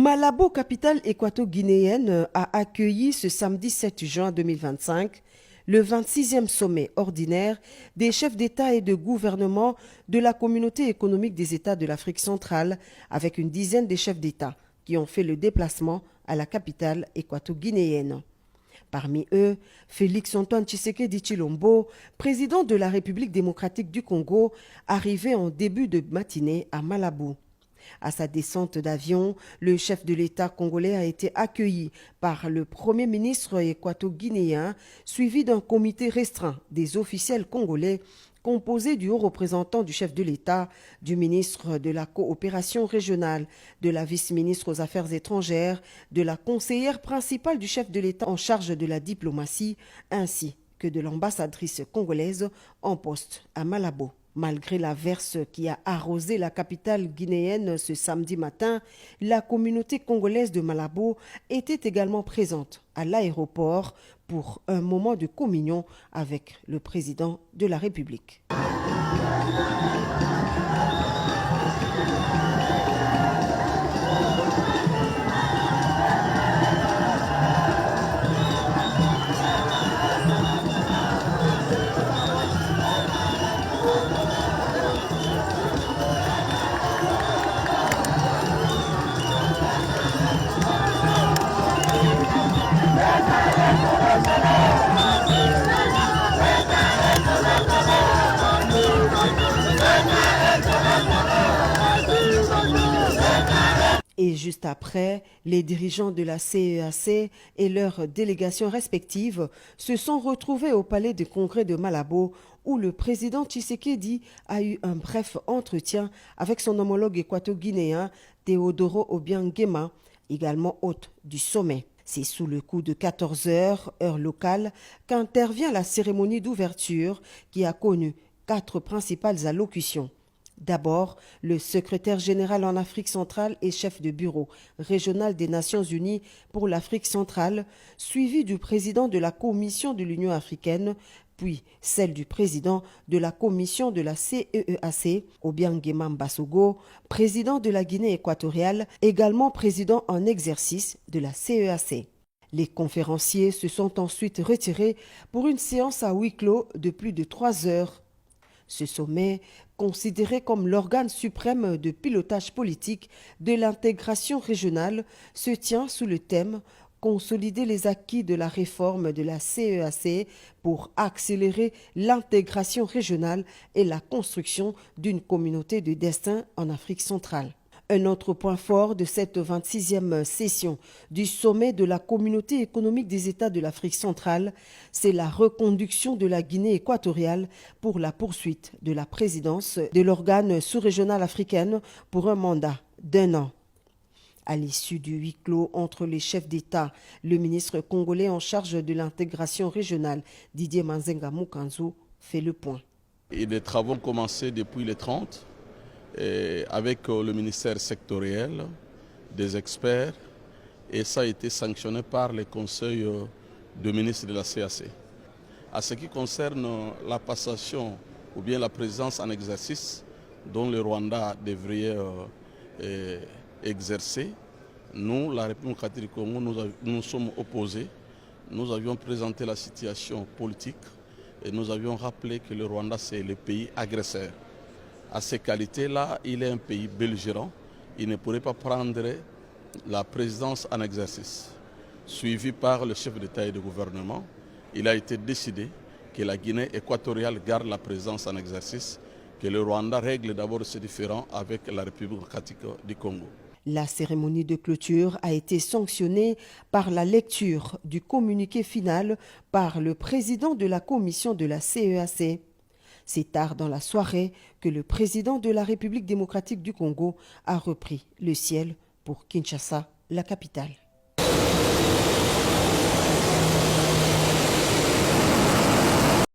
Malabo, capitale équato-guinéenne, a accueilli ce samedi 7 juin 2025 le 26e sommet ordinaire des chefs d'État et de gouvernement de la Communauté économique des États de l'Afrique centrale, avec une dizaine de chefs d'État qui ont fait le déplacement à la capitale équato-guinéenne. Parmi eux, Félix-Antoine Tshisekedi Tshilombo, président de la République démocratique du Congo, arrivé en début de matinée à Malabo. À sa descente d'avion, le chef de l'État congolais a été accueilli par le Premier ministre équato-guinéen, suivi d'un comité restreint des officiels congolais composé du haut représentant du chef de l'État, du ministre de la coopération régionale, de la vice-ministre aux Affaires étrangères, de la conseillère principale du chef de l'État en charge de la diplomatie, ainsi que de l'ambassadrice congolaise en poste à Malabo. Malgré l'averse qui a arrosé la capitale guinéenne ce samedi matin, la communauté congolaise de Malabo était également présente à l'aéroport pour un moment de communion avec le président de la République. Et juste après, les dirigeants de la CEAC et leurs délégations respectives se sont retrouvés au palais de congrès de Malabo où le président Tshisekedi a eu un bref entretien avec son homologue équato-guinéen Teodoro Obiang Nguema, également hôte du sommet. C'est sous le coup de 14 heures, heure locale, qu'intervient la cérémonie d'ouverture qui a connu 4 principales allocutions. D'abord, le secrétaire général en Afrique centrale et chef de bureau régional des Nations Unies pour l'Afrique centrale, suivi du président de la Commission de l'Union africaine, puis celle du président de la Commission de la CEAC, Obiang Nguema Mbasogo, président de la Guinée équatoriale, également président en exercice de la CEAC. Les conférenciers se sont ensuite retirés pour une séance à huis clos de plus de 3 heures. Ce sommet, considéré comme l'organe suprême de pilotage politique de l'intégration régionale, se tient sous le thème « Consolider les acquis de la réforme de la CEAC pour accélérer l'intégration régionale et la construction d'une communauté de destin en Afrique centrale ». Un autre point fort de cette 26e session du sommet de la Communauté économique des États de l'Afrique centrale, c'est la reconduction de la Guinée équatoriale pour la poursuite de la présidence de l'organe sous-régional africain pour un mandat d'1 an. À l'issue du huis clos entre les chefs d'État, le ministre congolais en charge de l'intégration régionale, Didier Manzenga Mukanzu, fait le point. Et les travaux ont commencé depuis le 30. Avec le ministère sectoriel, des experts, et ça a été sanctionné par le conseil de ministres de la CAC. À ce qui concerne la passation ou bien la présence en exercice dont le Rwanda devrait exercer, nous, la République démocratique du Congo, nous sommes opposés. Nous avions présenté la situation politique et nous avions rappelé que le Rwanda c'est le pays agresseur. À ces qualités-là, il est un pays belligérant. Il ne pourrait pas prendre la présidence en exercice. Suivi par le chef d'État et de gouvernement, il a été décidé que la Guinée équatoriale garde la présidence en exercice, que le Rwanda règle d'abord ses différends avec la République démocratique du Congo. La cérémonie de clôture a été sanctionnée par la lecture du communiqué final par le président de la commission de la CEAC. C'est tard dans la soirée que le président de la République démocratique du Congo a repris le ciel pour Kinshasa, la capitale.